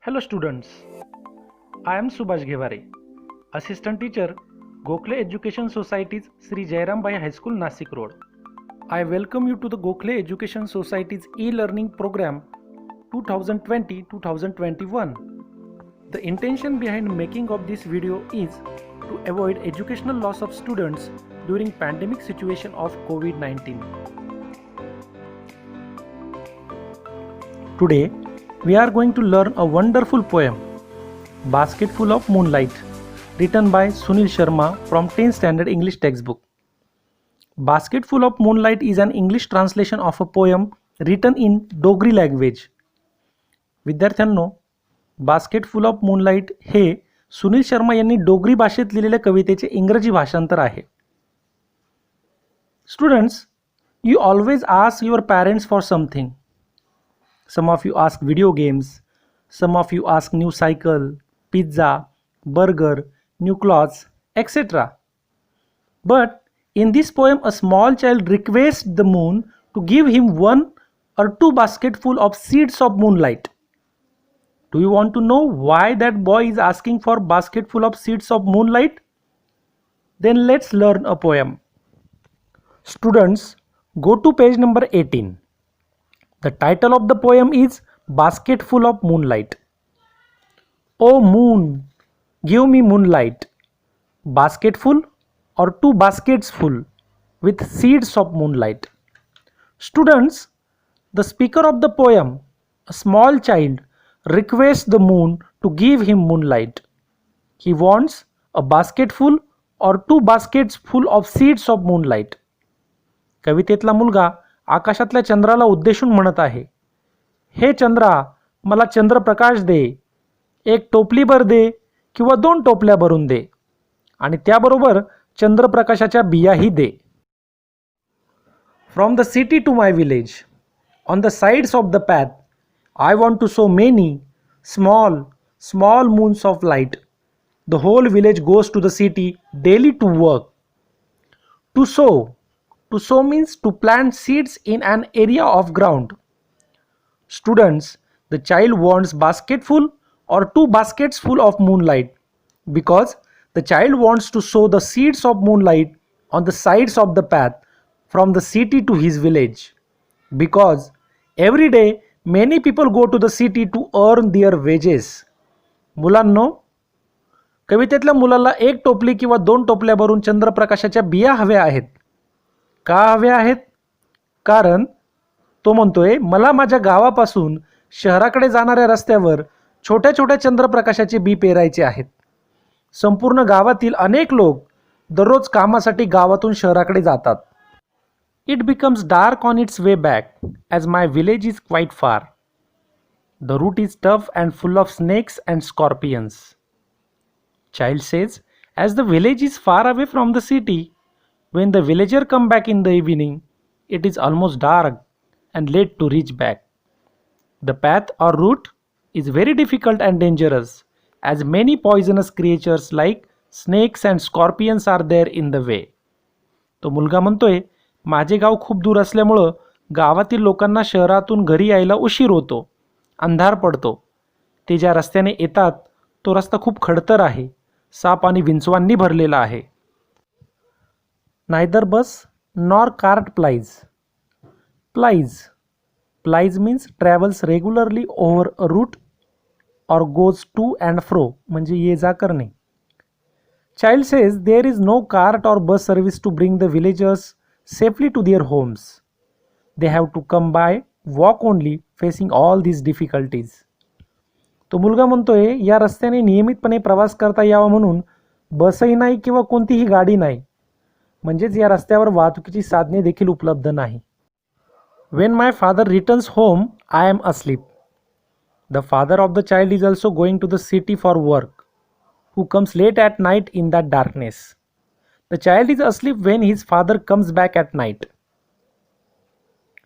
Hello students, I am Subhash Ghevare, Assistant Teacher, Gokhale Education Society's Sri Jairam Bhai High School, Nasik Road. I welcome you to the Gokhale Education Society's e-learning program 2020-2021. The intention behind making of this video is to avoid educational loss of students during pandemic situation of COVID-19. Today, we are going to learn a wonderful poem, Basketful of Moonlight, written by Sunil Sharma from 10th Standard English textbook. Basketful of Moonlight is an English translation of a poem written in Dogri language. विद्यार्थ्यांनो, बास्केटफुल of moonlight हे सुनील शर्मा यांनी डोगरी भाषेत लिहिलेल्या कवितेचे इंग्रजी भाषांतर आहे. Students, you always ask your parents for something. Some of you ask video games, some of you ask new cycle, pizza, burger, new clothes, etc. But in this poem, a small child requests the moon to give him one or two basketful of seeds of moonlight. Do you want to know why that boy is asking for basketful of seeds of moonlight? Then let's learn a poem. Students, go to page number 18. The title of the poem is Basketful of Moonlight. O moon, give me moonlight, basketful or two baskets full with seeds of moonlight. Students, the speaker of the poem, a small child, requests the moon to give him moonlight. He wants a basketful or two baskets full of seeds of moonlight. कवितेतला मुलगा आकाशातल्या चंद्राला उद्देशून म्हणत आहे, हे चंद्रा, मला चंद्रप्रकाश दे, एक टोपलीभर दे किंवा दोन टोपल्या भरून दे आणि त्याबरोबर चंद्रप्रकाशाच्या बियाही दे. From the city to my village, on the sides of the path, I want to sow many small moons of light. The whole village goes to the city daily to work. To sow means to plant seeds in an area of ground. Students, the child wants basketful or two baskets full of moonlight because the child wants to sow the seeds of moonlight on the sides of the path from the city to his village. Because every day many people go to the city to earn their wages. मुलांनो, कवितेतल्या मुलाला एक टोपली किंवा दोन टोपल्या भरून चंद्रप्रकाशाच्या बिया हव्या आहेत. का हव्या आहेत? कारण तो म्हणतोय, मला माझ्या गावापासून शहराकडे जाणाऱ्या रस्त्यावर छोट्या छोट्या चंद्रप्रकाशाचे बी पेरायचे आहेत. संपूर्ण गावातील अनेक लोक दररोज कामासाठी गावातून शहराकडे जातात. It becomes dark on its way back as my village is quite far. The route is tough and full of snakes and scorpions. Child says, as the village is far away from the city. When the villager come back in the evening, it is almost dark and late to reach back. The path or route is very difficult and dangerous as many poisonous creatures like snakes and scorpions are there in the way. तो मुलगा म्हणतोय, माझे गाव खूप दूर असल्यामुळं गावातील लोकांना शहरातून घरी यायला उशीर होतो, अंधार पडतो. ते ज्या रस्त्याने येतात तो रस्ता खूप खडतर आहे, साप आणि विंचवांनी भरलेला आहे. Neither bus nor cart plies. Plies means travels regularly over a route or goes to and fro, म्हणजे ये जा करणे. Child says there is no cart or bus service to bring the villagers safely to their homes. They have to come by walk only, facing all these difficulties. तो मुलगा म्हणतोय, या रस्त्याने नियमितपणे प्रवास करता यावा म्हणून बसही नाही किंवा कोणतीही गाडी नाही, म्हणजेच या रस्त्यावर वाहतुकीची साधने देखील उपलब्ध नाही. When my father returns home, I am asleep. The father of the child is also going to the city for work, who comes late at night in that darkness. The child is asleep when his father comes back at night.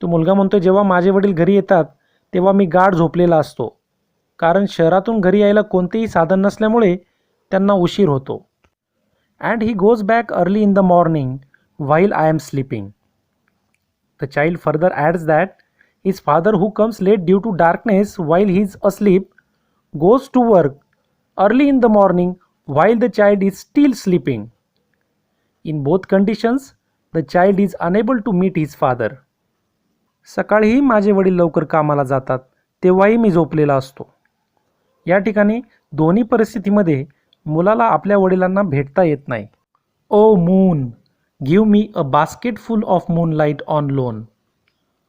तो मुलगा म्हणतो, जेव्हा माझे वडील घरी येतात तेव्हा मी गाढ झोपलेला असतो, कारण शहरातून घरी यायला कोणतेही साधन नसल्यामुळे त्यांना उशीर होतो. And he goes back early in the morning while I am sleeping. The child further adds that his father, who comes late due to darkness while he is asleep, goes to work early in the morning while the child is still sleeping. In both conditions, the child is unable to meet his father. सकाळीही माझे वडील लवकर कामाला जातात, तेव्हाही मी झोपलेला असतो. या ठिकाणी दोन्ही परिस्थितीमध्ये मुलाला आपल्या वडिलांना भेटता येत नाही. O moon, give me a basket full of moonlight on loan.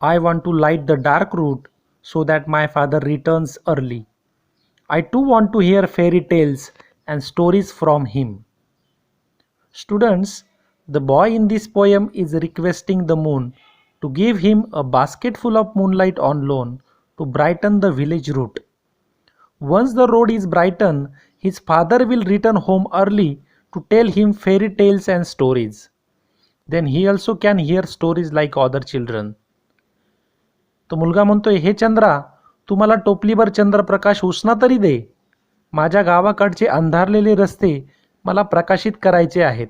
I want to light the dark route so that my father returns early. I too want to hear fairy tales and stories from him. Students, the boy in this poem is requesting the moon to give him a basket full of moonlight on loan to brighten the village route. Once the road is brightened, his father will return home early to tell him fairy tales and stories. Then he also can hear stories like other children. तो मुलगा म्हणतोय, हे चंद्रा, तू मला टोपलीभर चंद्रप्रकाश उसना तरी दे. माझ्या गावाकडचे अंधारलेले रस्ते मला प्रकाशित करायचे आहेत.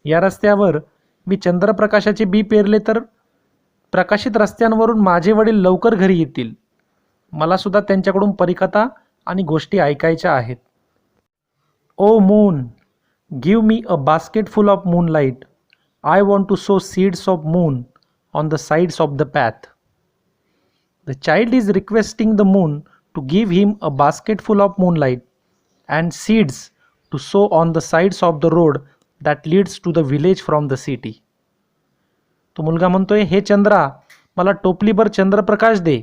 या रस्त्यावर मी चंद्रप्रकाशाचे बी पेरले तर प्रकाशित रस्त्यांवरून माझे वडील लवकर घरी येतील. मला सुद्धा त्यांच्याकडून परिकथा आणि गोष्टी ऐकायच्या आहेत. O moon, give me a basket full of moonlight. I want to sow seeds of moon on the sides of the path. The child is requesting the moon to give him a basket full of moonlight and seeds to sow on the sides of the road that leads to the village from the city. तो मुलगा म्हणतोय, हे चंद्रा, मला टोपलीभर चंद्रप्रकाश दे.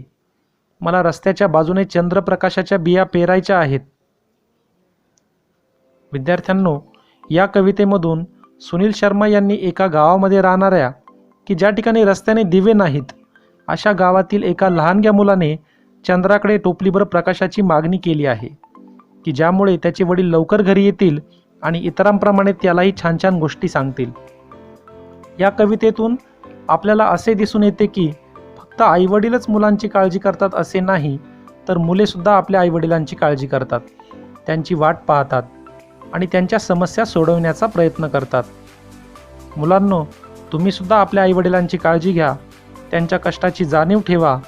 मला रस्त्याच्या बाजूने चंद्रप्रकाशाच्या बिया पेरायच्या आहेत. विद्यार्थ्यांनो, या कवितेमधून सुनील शर्मा यांनी एका गावामध्ये राहणाऱ्या की ज्या ठिकाणी रस्त्याने दिवे नाहीत अशा गावातील एका लहानग्या मुलाने चंद्राकडे टोपलीभर प्रकाशाची मागणी केली आहे की ज्यामुळे त्याचे वडील लवकर घरी येतील आणि इतरांप्रमाणे त्यालाही छान छान गोष्टी सांगतील. या कवितेतून आपल्याला असे दिसून येते की फक्त आईवडीलच मुलांची काळजी करतात असे नाही, तर मुलेसुद्धा आपल्या आईवडिलांची काळजी करतात, त्यांची वाट पाहतात आणि त्यांच्या समस्या सोडवण्याचा प्रयत्न करतात. मुलांनो, तुम्हीसुद्धा आपल्या आईवडिलांची काळजी घ्या, त्यांच्या कष्टाची जाणीव ठेवा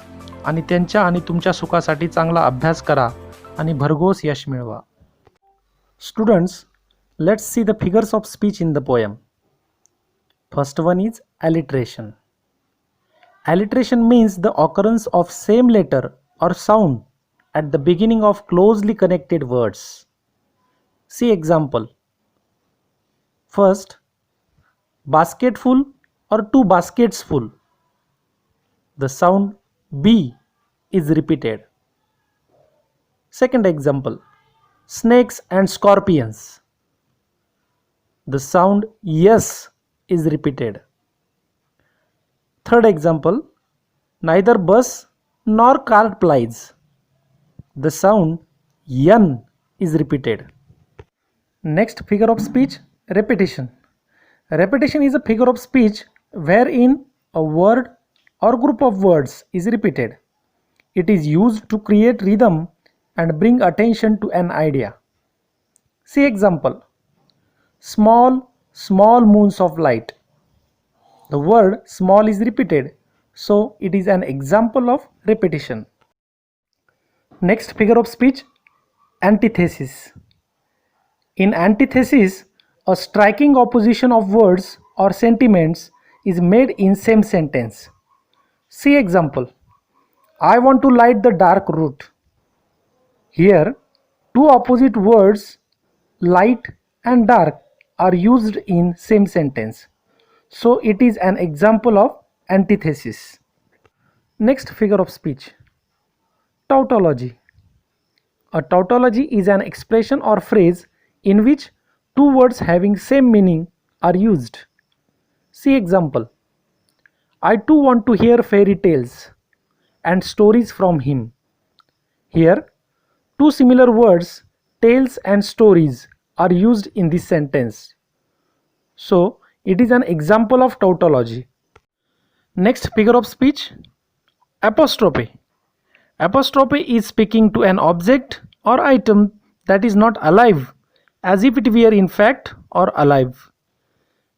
आणि त्यांच्या आणि तुमच्या सुखासाठी चांगला अभ्यास करा आणि भरघोस यश मिळवा. Students, let's see the figures of speech in the poem. First one is alliteration. Alliteration means the occurrence of same letter or sound at the beginning of closely connected words. See example. First, basketful or two baskets full. The sound B is repeated. Second example, snakes and scorpions. The sound yes is repeated. Third example, neither bus nor cart plies. The sound yan is repeated. Next figure of speech, repetition. Repetition is a figure of speech wherein a word or group of words is repeated. It is used to create rhythm and bring attention to an idea. See example. Small, small moons of light. The word small is repeated, so it is an example of repetition. Next figure of speech, antithesis. In antithesis, a striking opposition of words or sentiments is made in same sentence. See example. I want to light the dark route. Here, two opposite words, light and dark, are used in same sentence. So it is an example of antithesis. Next figure of speech, tautology. A tautology is an expression or phrase in which two words having same meaning are used. See example. I too want to hear fairy tales and stories from him. Here, two similar words, tales and stories, are used in this sentence. So, it is an example of tautology. Next figure of speech, apostrophe. Apostrophe is speaking to an object or item that is not alive, as if it were in fact or alive.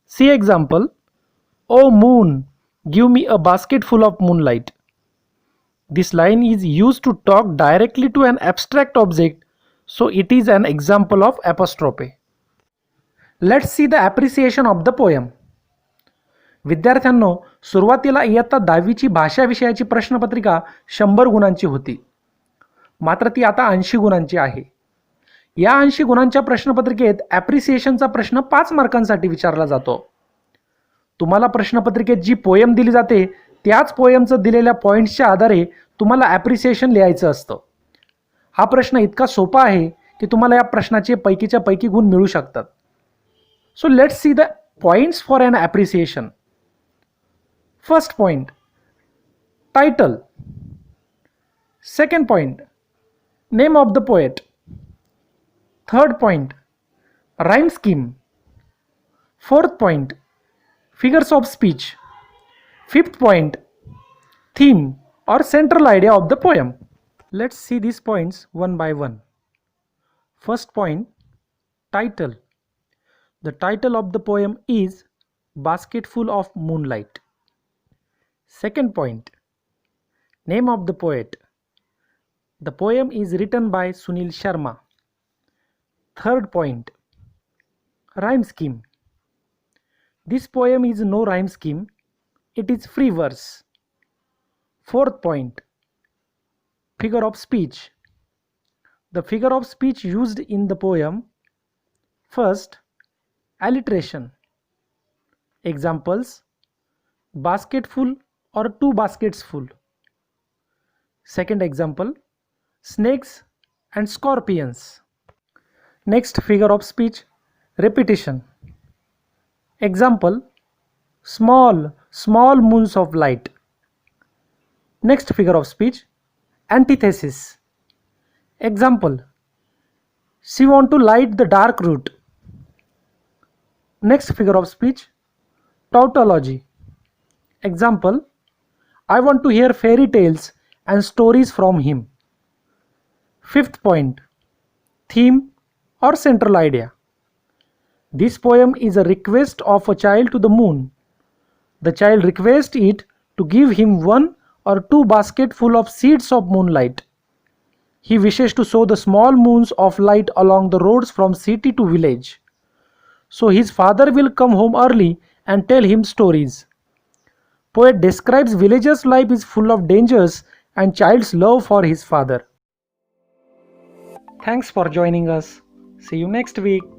See example. O moon, give me a basket full of moonlight. This line is used to talk directly to an abstract object, so it is an example of apostrophe. Let's see the appreciation of the poem. विद्यार्थ्यांनो, सुरुवातीला इयत्ता 10वीची भाषा विषयाची प्रश्नपत्रिका 100 गुणांची होती. मात्र ती आता 80 गुणांची आहे. या 80 गुणांच्या प्रश्नपत्रिकेत ॲप्रिसिएशनचा प्रश्न 5 मार्कांसाठी विचारला जातो. तुम्हाला प्रश्नपत्रिकेत जी पोएम दिली जाते त्याच पोएमचं दिलेल्या पॉईंट्सच्या आधारे तुम्हाला ॲप्रिसिएशन लिहायचं असतं. हा प्रश्न इतका सोपा आहे की तुम्हाला या प्रश्नाचे पैकीच्या पैकी गुण मिळू शकतात. So let's see the points for an appreciation. First point, title. Second point, name of the poet. Third point, rhyme scheme. Fourth point, figures of speech. Fifth point, theme or central idea of the poem. Let's see these points one by one. First point, title. The title of the poem is Basketful of Moonlight. Second point, name of the poet. The poem is written by Sunil Sharma. Third point, rhyme scheme. This poem is no rhyme scheme, it is free verse. Fourth point, figure of speech. The figure of speech used in the poem. First, alliteration. Examples, basketful or 2 baskets full. Second example, snakes and scorpions. Next figure of speech, repetition. Example, small, small moons of light. Next figure of speech, antithesis. Example, she want to light the dark route. Next figure of speech, tautology. Example, I want to hear fairy tales and stories from him. Fifth point, theme or central idea. This poem is a request of a child to the moon. The child requests it to give him 1 or 2 baskets full of seeds of moonlight. He wishes to sow the small moons of light along the roads from city to village. So his father will come home early and tell him stories. Poet describes villager's life is full of dangers and child's love for his father. Thanks for joining us. See you next week.